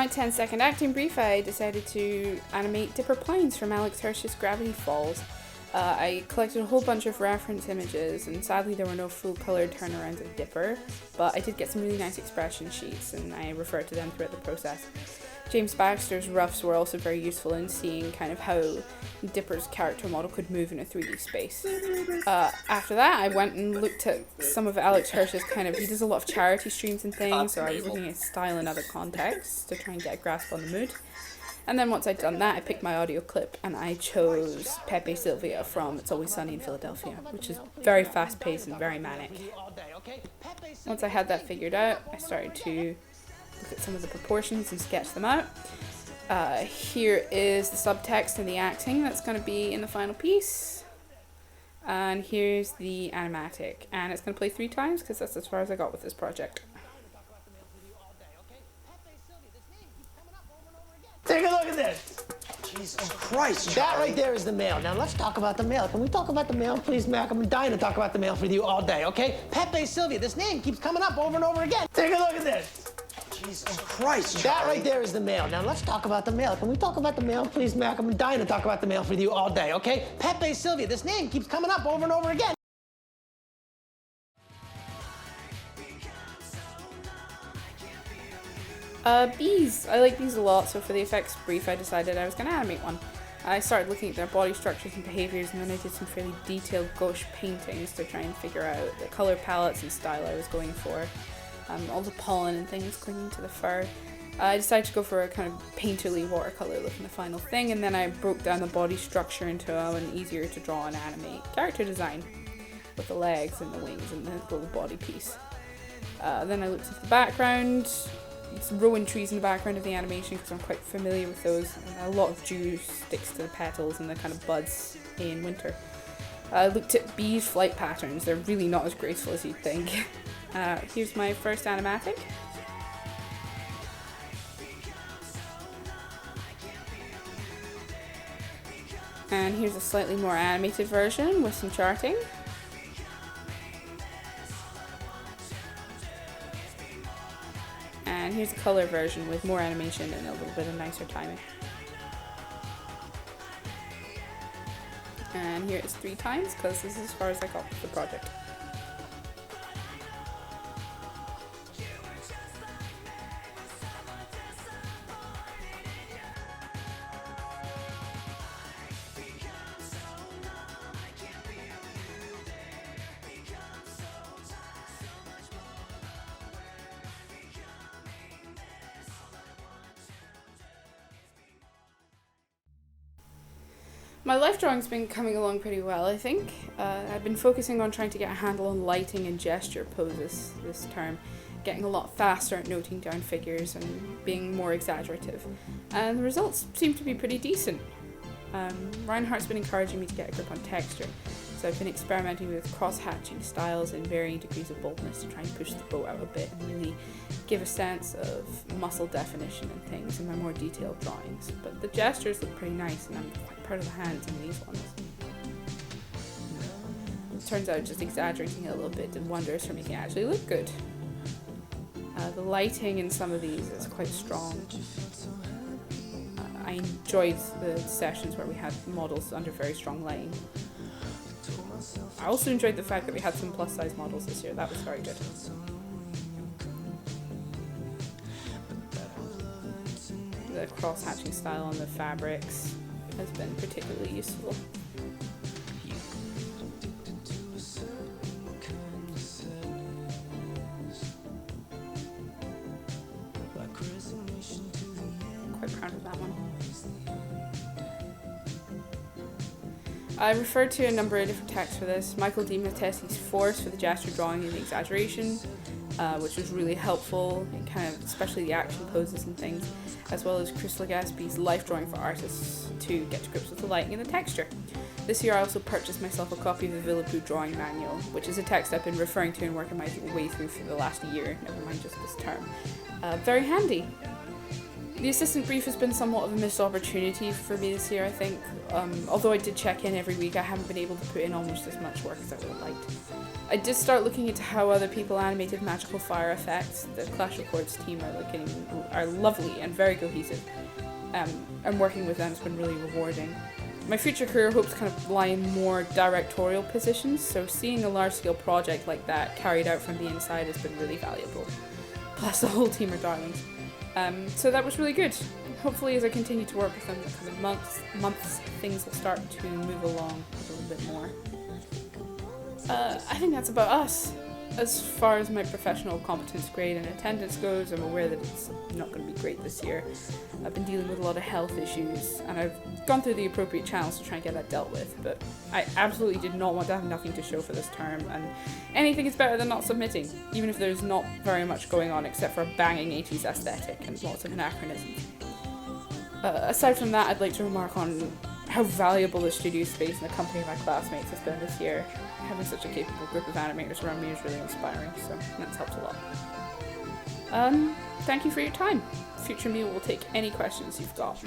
my 10-second acting brief, I decided to animate Dipper Pines from Alex Hirsch's Gravity Falls. I collected a whole bunch of reference images, and sadly there were no full-coloured turnarounds of Dipper, but I did get some really nice expression sheets, and I referred to them throughout the process. James Baxter's roughs were also very useful in seeing kind of how Dipper's character model could move in a 3D space. After that, I went and looked at some of Alex Hirsch's he does a lot of charity streams and things, so I was looking at his style in other contexts to try and get a grasp on the mood. And then once I'd done that, I picked my audio clip and I chose Pepe Sylvia from It's Always Sunny in Philadelphia, which is very fast-paced and very manic. Once I had that figured out, I started to look at some of the proportions and sketch them out. Here is the subtext and the acting that's going to be in the final piece. And here's the animatic. And it's going to play 3 times because that's as far as I got with this project. Take a look at this. Jesus Christ, Charlie. That right there is the mail. Now let's talk about the mail. Can we talk about the mail, please, Mac? I'm dying to talk about the mail with you all day, okay? Pepe Sylvia, this name keeps coming up over and over again. Take a look at this. Jesus Christ, Charlie. That right there is the mail. Now let's talk about the mail. Can we talk about the mail, please, Mac? I'm dying to talk about the mail with you all day, okay? Pepe Sylvia, this name keeps coming up over and over again. Bees. I like bees a lot, so for the effects brief I decided I was going to animate one. I started looking at their body structures and behaviours, and then I did some fairly detailed gouache paintings to try and figure out the colour palettes and style I was going for. All the pollen and things clinging to the fur. I decided to go for a kind of painterly watercolour look in the final thing, and then I broke down the body structure into an easier to draw and animate character design with the legs and the wings and the little body piece. Then I looked at the background. It's rowan trees in the background of the animation because I'm quite familiar with those. And a lot of dew sticks to the petals and the kind of buds in winter. I looked at bees' flight patterns. They're really not as graceful as you'd think. Here's my first animatic. And here's a slightly more animated version with some charting. And here's a color version with more animation and a little bit of nicer timing. And here it's 3 times because this is as far as I got with the project. My life drawing's been coming along pretty well, I think. I've been focusing on trying to get a handle on lighting and gesture poses this term, getting a lot faster at noting down figures and being more exaggerative. And the results seem to be pretty decent. Reinhardt's been encouraging me to get a grip on texture, so I've been experimenting with cross-hatching styles and varying degrees of boldness to try and push the boat out a bit and really give a sense of muscle definition and things in my more detailed drawings. But the gestures look pretty nice and I'm quite proud of the hands in these ones. It turns out just exaggerating it a little bit did wonders for making it actually look good. The lighting in some of these is quite strong. I enjoyed the sessions where we had models under very strong lighting. I also enjoyed the fact that we had some plus-size models this year. That was very good. The cross-hatching style on the fabrics has been particularly useful. Quite proud of that one. I referred to a number of different texts for this. Michael D. Mattesi's Force for the gesture drawing and the exaggeration, which was really helpful in kind of especially the action poses and things, as well as Chris Legaspi's Life Drawing for Artists to get to grips with the lighting and the texture. This year I also purchased myself a copy of the Villapoo Drawing Manual, which is a text I've been referring to and working my way through for the last year, never mind just this term. Very handy. The assistant brief has been somewhat of a missed opportunity for me this year, I think. Although I did check in every week, I haven't been able to put in almost as much work as I would have liked. I did start looking into how other people animated magical fire effects. The Clash of Chords team are lovely and very cohesive. And working with them has been really rewarding. My future career hopes kind of lie in more directorial positions, so seeing a large-scale project like that carried out from the inside has been really valuable. Plus, the whole team are darlings. So that was really good. Hopefully, as I continue to work with them in the coming months, things will start to move along a little bit more. I think that's about us. As far as my professional competence grade and attendance goes, I'm aware that it's not going to be great this year. I've been dealing with a lot of health issues, and I've gone through the appropriate channels to try and get that dealt with, but I absolutely did not want to have nothing to show for this term, and anything is better than not submitting, even if there's not very much going on except for a banging 80s aesthetic and lots of anachronisms. Aside from that, I'd like to remark on how valuable the studio space and the company of my classmates has been this year. Having such a capable group of animators around me is really inspiring, so that's helped a lot. Thank you for your time. Future me will take any questions you've got.